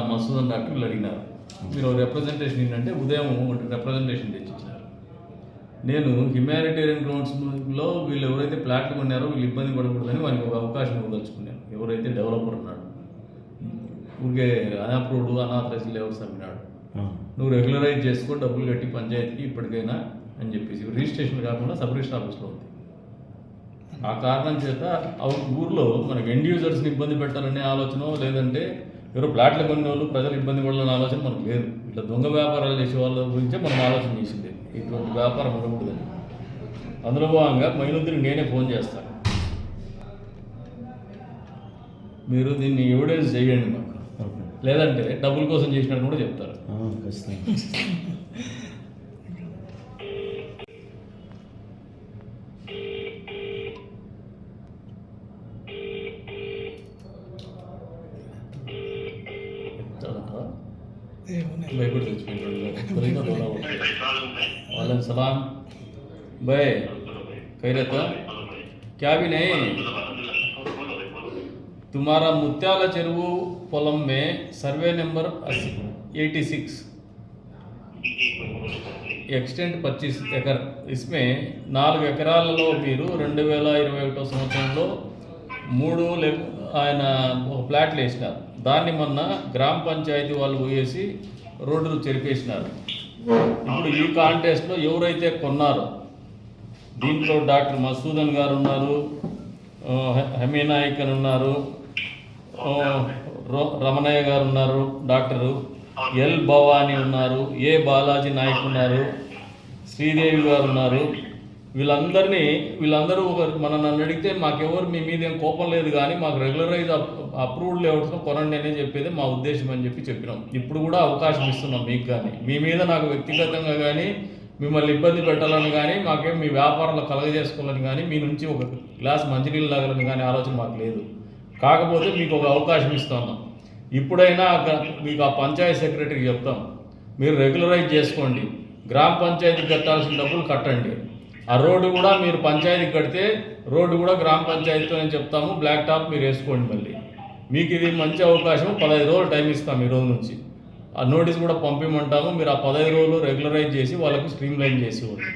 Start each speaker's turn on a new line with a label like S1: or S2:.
S1: Masudan doctor వీళ్ళు అడిగినారు, మీరు రిప్రజెంటేషన్ ఏంటంటే ఉదయం రిప్రజెంటేషన్ తెచ్చిచ్చినారు. నేను హ్యుమానిటేరియన్ గ్రౌండ్స్లో వీళ్ళు ఎవరైతే ప్లాట్లు కొన్నారో వీళ్ళు ఇబ్బంది పడకూడదని వారికి ఒక అవకాశం ఇవ్వదలుచుకున్నాను. ఎవరైతే డెవలపర్ ఉన్నాడు, ఊరికే అన్అప్రూవ్డ్ అనాథరైజ్డ్ లేఅవుట్స్ అమ్మినాడు, నువ్వు రెగ్యులరైజ్ చేసుకో, డబ్బులు కట్టి పంచాయతీకి ఇప్పటికైనా అని చెప్పేసి రిజిస్ట్రేషన్ కాకుండా సబ్ రిజిస్టర్ ఆఫీస్లో ఉంది. ఆ కారణం చేత ఊర్లో మనకి ఎండ్ యూజర్స్ని ఇబ్బంది పెట్టాలనే ఆలోచన, లేదంటే ఎవరో ప్లాట్లు కొనే వాళ్ళు ప్రజలు ఇబ్బంది పడాలనే ఆలోచన మనకు లేదు. ఇట్లా దొంగ వ్యాపారాలు చేసే వాళ్ళ గురించే మనం ఆలోచన చేసింది, ఇటువంటి వ్యాపారం ఉండకూడదని. అందులో భాగంగా మైనుద్దరికి నేనే ఫోన్ చేస్తాను, మీరు దీన్ని ఎవిడెన్స్ చేయండి మాకు, లేదంటే డబ్బుల కోసం చేసినట్టు కూడా చెప్తారు. भैया सलाम भाई, कह रहे था क्या भी नहीं, तुम्हारा मुत्याला चेरुवु पोलम में सर्वे नंबर 86 एक्सटेंट 25 एकर, इसमें 4 ఎకరాలలో మీరు 2021 సంవత్సరంలో 3 ఆయన ఒక ప్లాట్లు వేసినారు. దాన్ని మొన్న గ్రామ పంచాయతీ వాళ్ళు పోయేసి రోడ్లు చెరిపేసినారు. ఇప్పుడు ఈ కాంటెస్ట్లో ఎవరైతే కొన్నారో దీంట్లో డాక్టర్ మసూదన్ గారు ఉన్నారు, హమీనాయక్ అని ఉన్నారు, రమణయ్య గారు ఉన్నారు, డాక్టరు ఎల్ భవానీ ఉన్నారు, ఏ బాలాజీ నాయక్ ఉన్నారు, శ్రీదేవి గారు ఉన్నారు. వీళ్ళందరూ నన్ను అడిగితే మాకెవరు మీ మీద ఏం కోపం లేదు, కానీ మాకు రెగ్యులరైజ్ అప్రూవ్డ్ లేఅవుట్స్లో కొనండి అనే చెప్పేది మా ఉద్దేశం అని చెప్పినాం. ఇప్పుడు కూడా అవకాశం ఇస్తున్నాం మీకు, కానీ మీ మీద నాకు వ్యక్తిగతంగా కానీ మిమ్మల్ని ఇబ్బంది పెట్టాలని కానీ మాకేం మీ వ్యాపారంలో కలగజేసుకోవాలని కానీ మీ నుంచి ఒక గ్లాస్ మంచినీళ్ళు తాగాలని కానీ ఆలోచన మాకు లేదు. కాకపోతే మీకు ఒక అవకాశం ఇస్తున్నాం, ఇప్పుడైనా మీకు ఆ పంచాయతీ సెక్రటరీకి చెప్తాం, మీరు రెగ్యులరైజ్ చేసుకోండి, గ్రామ పంచాయతీ కట్టాల్సిన డబ్బులు కట్టండి. ఆ రోడ్డు కూడా మీరు పంచాయతీకి కడితే రోడ్డు కూడా గ్రామ పంచాయతీతో అని చెప్తాము, బ్లాక్ టాప్ మీరు వేసుకోండి. మళ్ళీ మీకు ఇది మంచి అవకాశం, 15 రోజులు టైం ఇస్తాము ఈ రోజు నుంచి. ఆ నోటీస్ కూడా పంపిమంటాము, మీరు ఆ 15 రోజులు రెగ్యులరైజ్ చేసి వాళ్ళకు స్ట్రీమ్ లైన్ చేసి ఇవ్వండి.